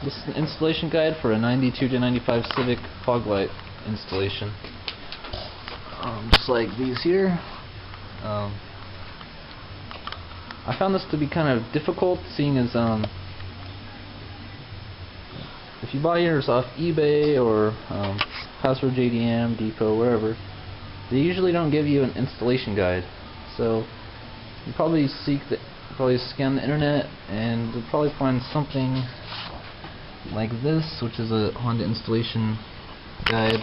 This is an installation guide for a 92 to 95 Civic Foglight installation. Just like these here. I found this to be kind of difficult, seeing as if you buy yours off eBay or Password JDM, Depot, wherever, they usually don't give you an installation guide. So you probably scan the internet and you'll probably find something like this, which is a Honda installation guide.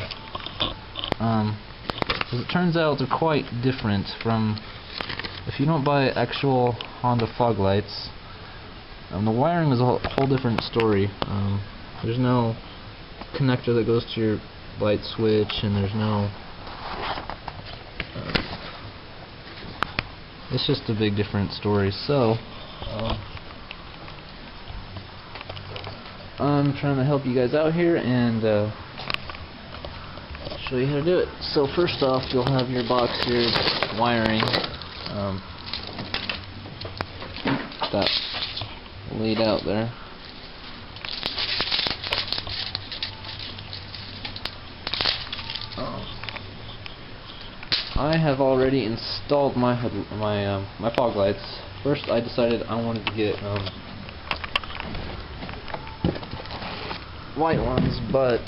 As it turns out, they're quite different from, if you don't buy actual Honda fog lights. The wiring is a whole different story. There's no connector that goes to your light switch, and there's no it's just a big different story. So I'm trying to help you guys out here and show you how to do it. So first off, you'll have your box here, wiring, that laid out there. I have already installed my fog lights. First, I decided I wanted to get white ones, but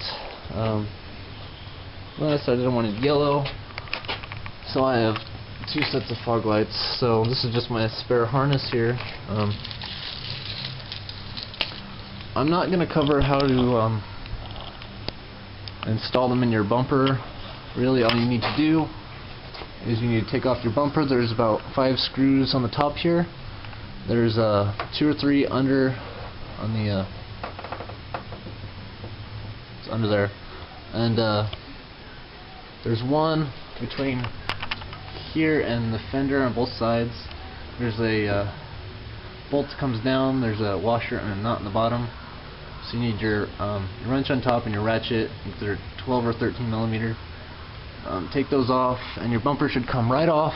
then I decided I wanted yellow. So I have two sets of fog lights. So this is just my spare harness here. I'm not going to cover how to install them in your bumper. Really, all you need to do is you need to take off your bumper. There's about 5 screws on the top here. There's 2 or 3 under on the it's under there, and there's one between here and the fender on both sides. There's a bolt that comes down. There's a washer and a nut in the bottom. So you need your wrench on top and your ratchet. They're 12 or 13 millimeter. Take those off, and your bumper should come right off.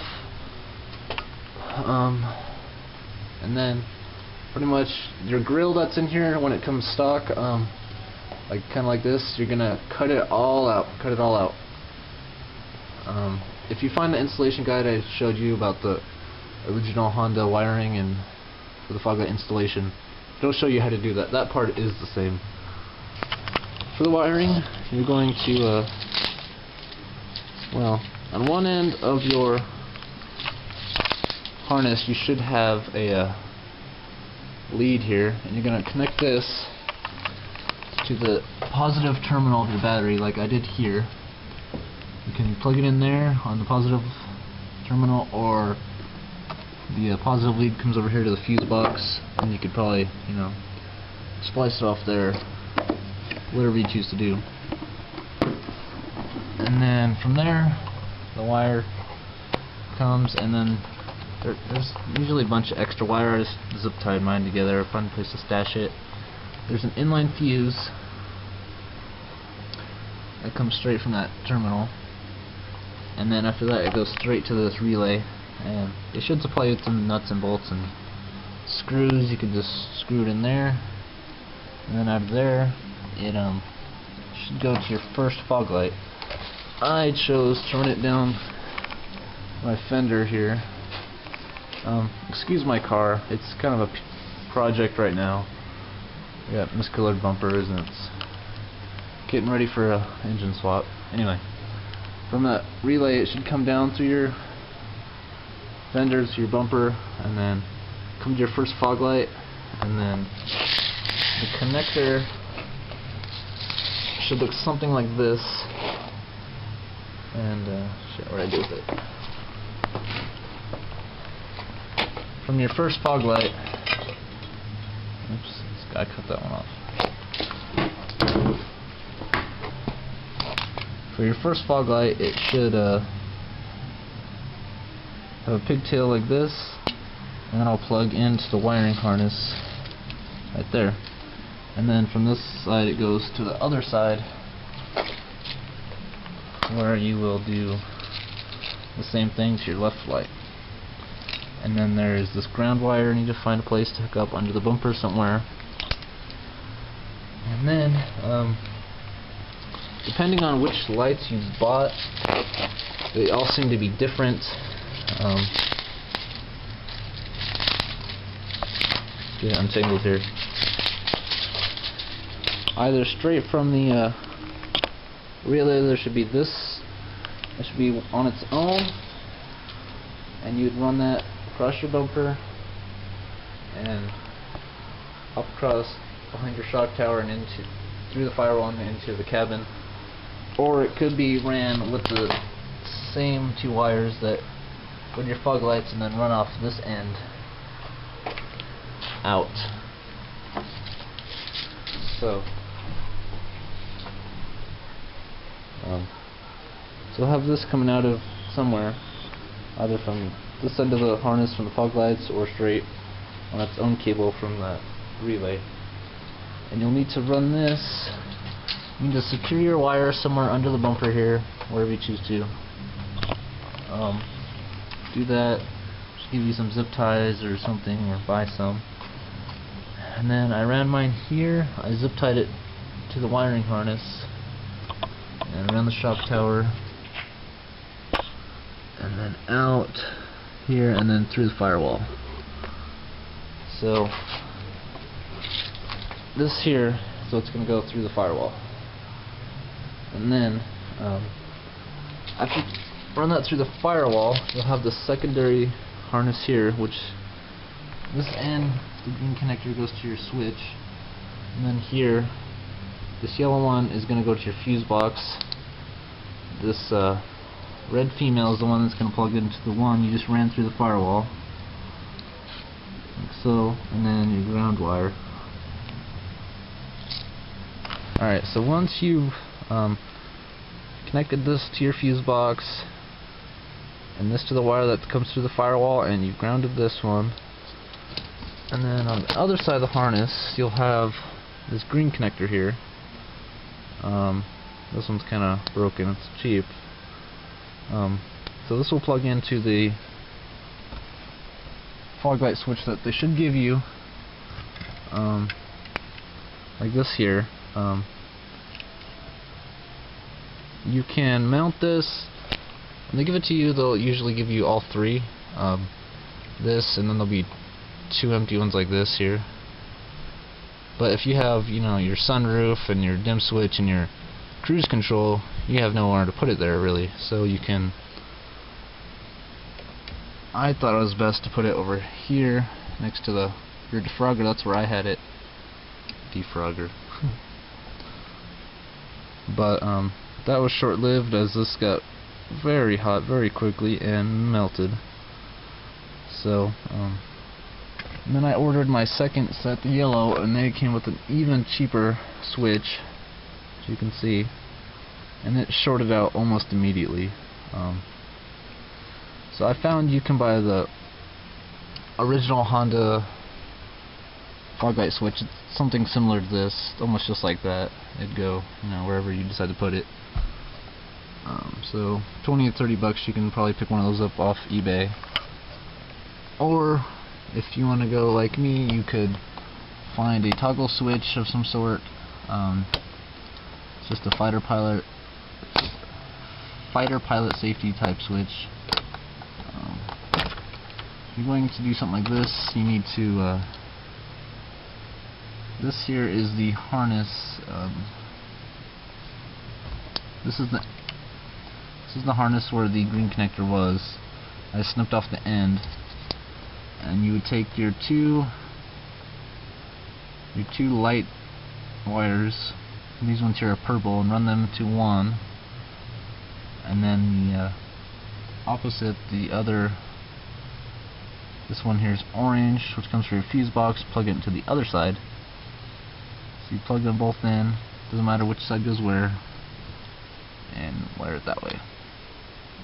And then, pretty much, your grill that's in here when it comes stock, like kind of like this, you're gonna cut it all out. Cut it all out. If you find the installation guide I showed you about the original Honda wiring and for the Foglight installation, it'll show you how to do that. That part is the same. For the wiring, you're going to well, on one end of your harness you should have a lead here, and you're going to connect this to the positive terminal of your battery like I did here. You can plug it in there on the positive terminal, or the positive lead comes over here to the fuse box, and you could probably, splice it off there, whatever you choose to do. And then from there, the wire comes, and then there's usually a bunch of extra wire. I just zip tied mine together, find a place to stash it. There's an inline fuse that comes straight from that terminal, and then after that it goes straight to this relay, and it should supply you with some nuts and bolts and screws. You can just screw it in there, and then out of there it should go to your first fog light. I chose to run it down my fender here. Excuse my car, it's kind of a project right now. We got miscolored bumpers and it's getting ready for a engine swap. Anyway, from that relay it should come down through your fenders to your bumper, and then come to your first fog light, and then the connector should look something like this. And shit, what did I do with it? From your first fog light, oops, this guy cut that one off. For your first fog light, it should have a pigtail like this, and then I'll plug into the wiring harness right there. And then from this side, it goes to the other side, where you will do the same thing to your left light. And then there's this ground wire. You need to find a place to hook up under the bumper somewhere. Depending on which lights you bought, they all seem to be different. Get it untangled here. Either straight from the relay, there should be this. It should be on its own, and you'd run that across your bumper and up across behind your shock tower and into through the firewall and into the cabin. Or it could be ran with the same two wires that with your fog lights, and then run off this end out. So so I'll have this coming out of somewhere, either from this end of the harness from the fog lights or straight on its own cable from the relay. And you'll need to run this. You need to secure your wire somewhere under the bumper here, wherever you choose to. Do that. Just give you some zip ties or something, or buy some. And then I ran mine here. I zip tied it to the wiring harness and around the shock tower, and then out here, and then through the firewall. So this here, so it's going to go through the firewall, and then after you run that through the firewall, you'll have the secondary harness here, which this end, the green connector, goes to your switch, and then here, this yellow one is going to go to your fuse box. This red female is the one that's going to plug into the one you just ran through the firewall, like so, and then your ground wire. Alright, so once you've connected this to your fuse box and this to the wire that comes through the firewall, and you've grounded this one, and then on the other side of the harness you'll have this green connector here. This one's kind of broken, it's cheap. So this will plug into the fog light switch that they should give you, like this here. You can mount this. When they give it to you, they'll usually give you all three. This, and then there'll be two empty ones like this here. But if you have, you know, your sunroof and your dim switch and your cruise control, you have nowhere to put it there really. So you can, I thought it was best to put it over here next to the rear defrogger. That's where I had it. Defrogger. But that was short-lived, as this got very hot very quickly and melted. So and then I ordered my second set, the yellow, and they came with an even cheaper switch, as you can see, and it shorted out almost immediately. So I found you can buy the original Honda fog light switch. It's something similar to this, almost just like that. It'd go, you know, wherever you decide to put it. So 20 to 30 bucks, you can probably pick one of those up off eBay. Or if you want to go like me, you could find a toggle switch of some sort. It's just a fighter pilot safety type switch. If you're going to do something like this, you need to this here is the harness. This is the harness where the green connector was. I snipped off the end, and you would take your two light wires, these ones here are purple, and run them to one, and then the opposite, the other, this one here is orange, which comes from your fuse box. Plug it into the other side. So you plug them both in, doesn't matter which side goes where, and wire it that way.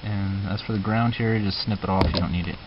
And as for the ground here, just snip it off, you don't need it.